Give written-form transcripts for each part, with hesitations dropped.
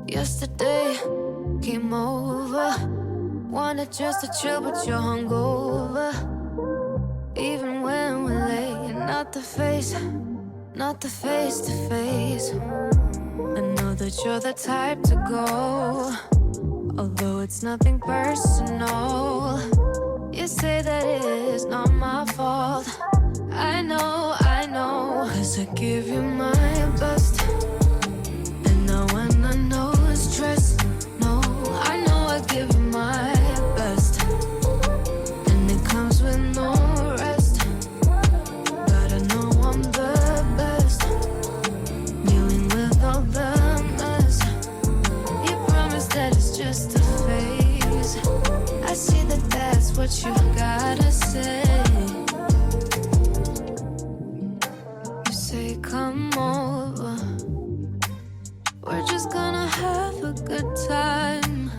Yesterday came over, wanted just to chill, but you're hungover. Even when we're late, not the face to face. I know that you're the type to go, although it's nothing personal. You say that it is not my fault. I know, 'cause I give you my best. And now when I know it's stress, no, I know I give you my best. And it comes with no rest, but I know I'm the best, dealing with all the mess. You promise that it's just a phase. I see that that's what you gotta say. You say come over, we're just gonna have a good time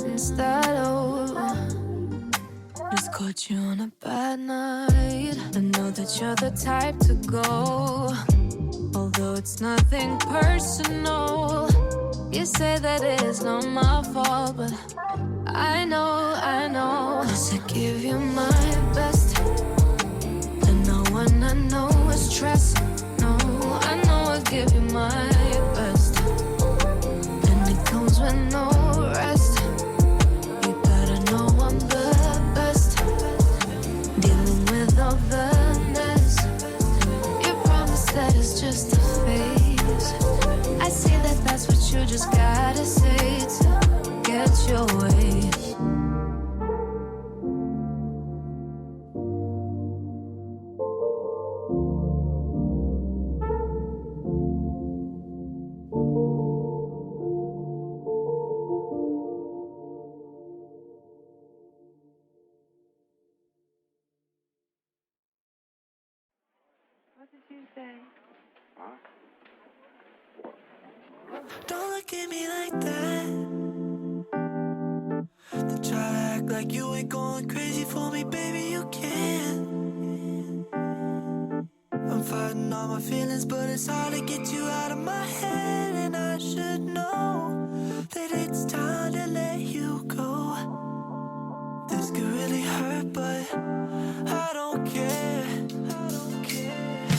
and start over. Just caught you on a bad night. I know that you're the type to go, although it's nothing personal. You say that it's not my fault, but I know, 'cause I give you my best. And now when I know it's stress, no, I know I give you my best. And it comes with no rest. You better know I'm the best, dealing with all the mess. You promise that it's just a phase. I see that that's what you just gotta say to get your way. What did you say? Huh? Don't look at me like that. To try to act like you ain't going crazy for me, baby, you can. I'm fighting all my feelings, but it's hard to get you out of my head. And I should know that it's time to let you go. This could really hurt, but I don't care.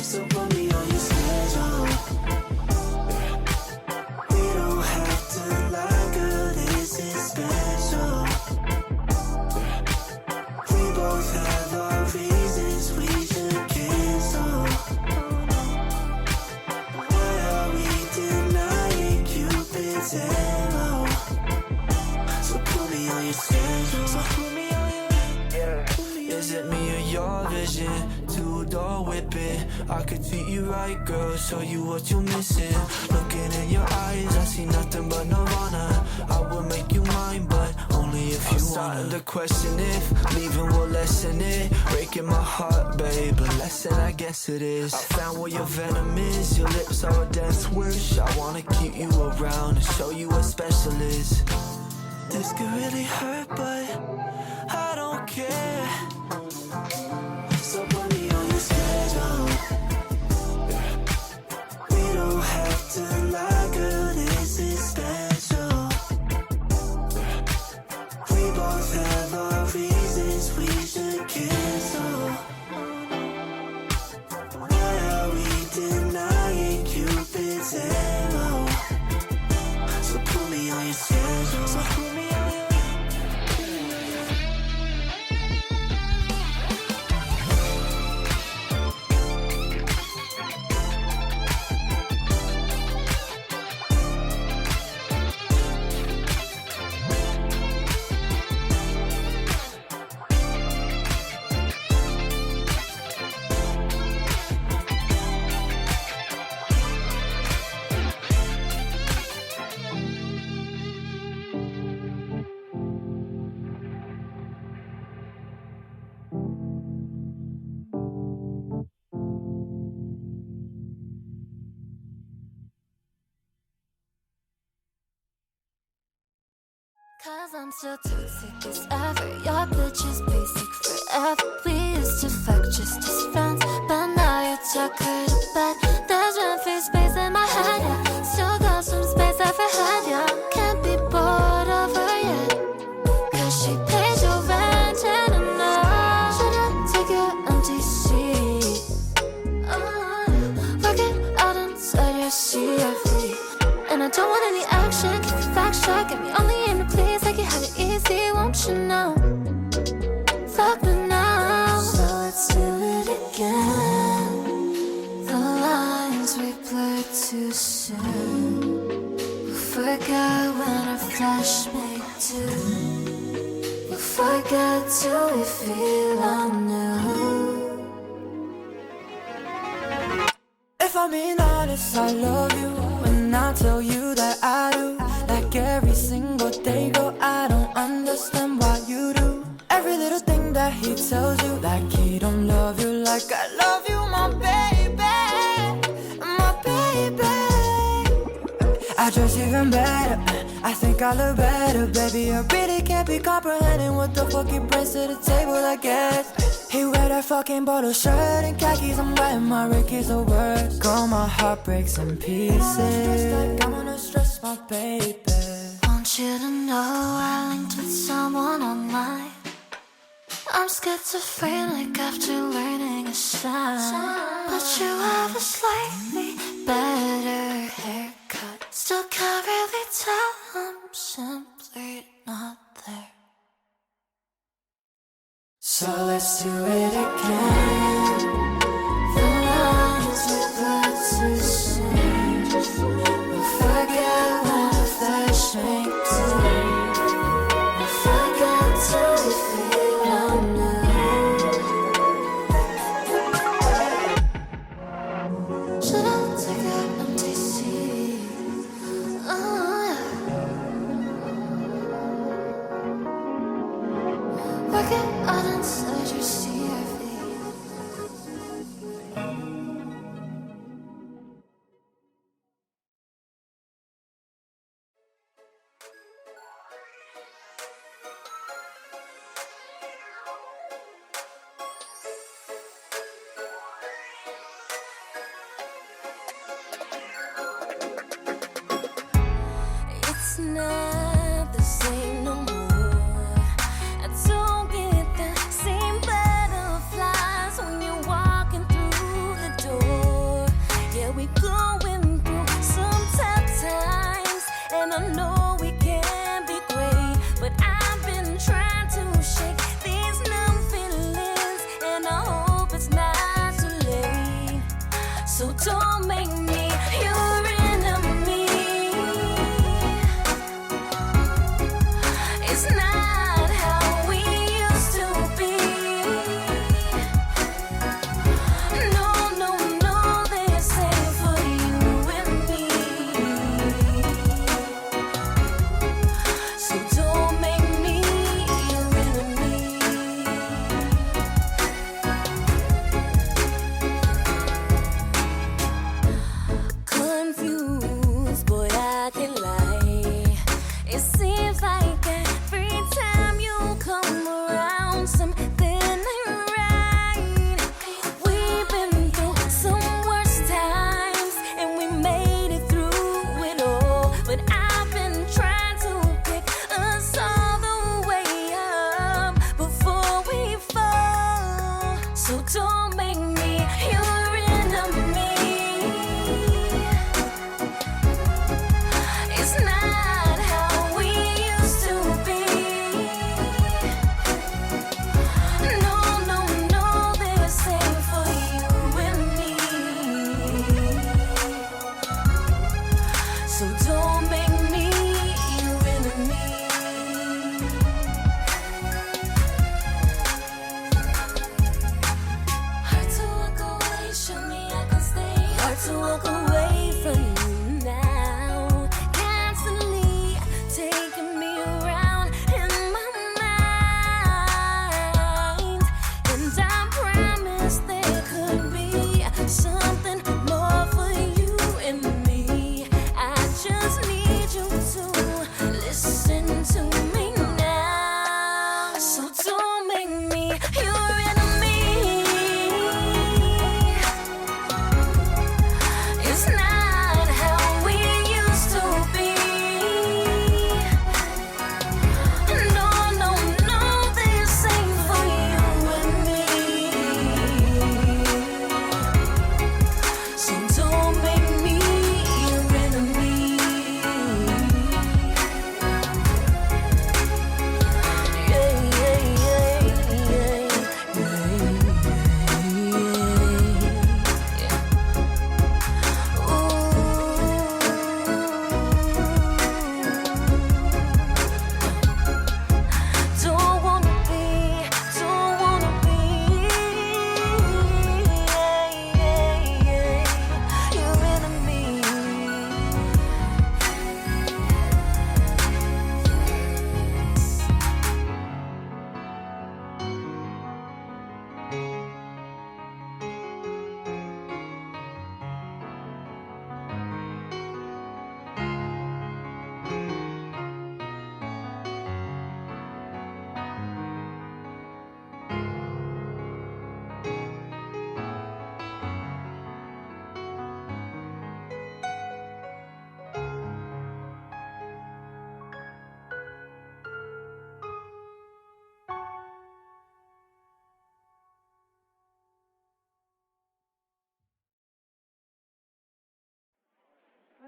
So put me on your schedule. We don't have to lie, girl, this is special. We both have our reasons we should cancel. Why are we denying Cupid's arrow? So put me on your schedule. Is it me or your vision? Two-door whipping. I could treat you right, girl, show you what you're missing. Looking in your eyes, I see nothing but nirvana. I will make you mine, but only if you wanna. I'm starting to question if leaving will lessen it. Breaking my heart, babe, a lesson I guess it is. I found where your venom is, your lips are a death wish. I wanna keep you around and show you what special is. This could really hurt, but I don't care. So put me on your schedule. We don't have to lie, girl, this is special. We both have our reasons we should cancel. Why are we denying Cupid's arrow? So put me on your schedule. So put me on your 'Cause I'm still toxic as ever. Your bitch is basic forever. We used to fuck just as friends, but now you took her to bed. There's empty space in my head, yeah. Still got some space I've had, yeah. Can't be bored of her yet, 'cause she pays your rent and enough. Should've take your empty seat, work it out inside your CRV. And I don't want any action, keep it fact check. Get me only aim to please, like you had it easy, won't you know? Fuck me now, so let's do it again. The lines we blurred too soon. We'll forget when our flesh made two. We'll forget till we feel anew. If I'm being honest, I love you when I tell you that I do. Like every single day, girl, I don't understand why you do. Every little thing that he tells you, like he don't love you like I love you, my baby, my baby. I dress even better, I think I look better, baby. I really can't be comprehending what the fuck he brings to the table, I guess. He wear that fucking bottle shirt and khakis, I'm wetting my Ricky's the worst. Girl, my heart breaks in pieces, like I'm gonna stress my baby. Want you to know I linked with someone online. I'm schizophrenic after learning a sign. But you have a slightly better haircut. Still can't really tell, I'm simply not there. So let's do it again. The lines we blurred too soon. We'll forget when our flesh make two. We'll forget till we feel anew. Should I take your empty seat? Oh, yeah. Work it out inside your CRV. It's not the same no more. I don't get the same butterflies when you're walking through the door. Yeah, we going through some tough times, and I know we can be great, but I've been trying to shake these numb feelings, and I hope it's not too late. So don't make me your enemy.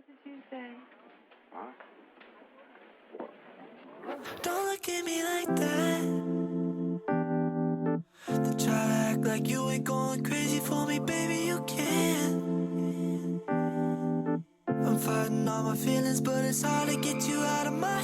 What did you say? Huh? Don't look at me like that. Then try to act like you ain't going crazy for me, baby, you can't. I'm fighting all my feelings, but it's hard to get you out of my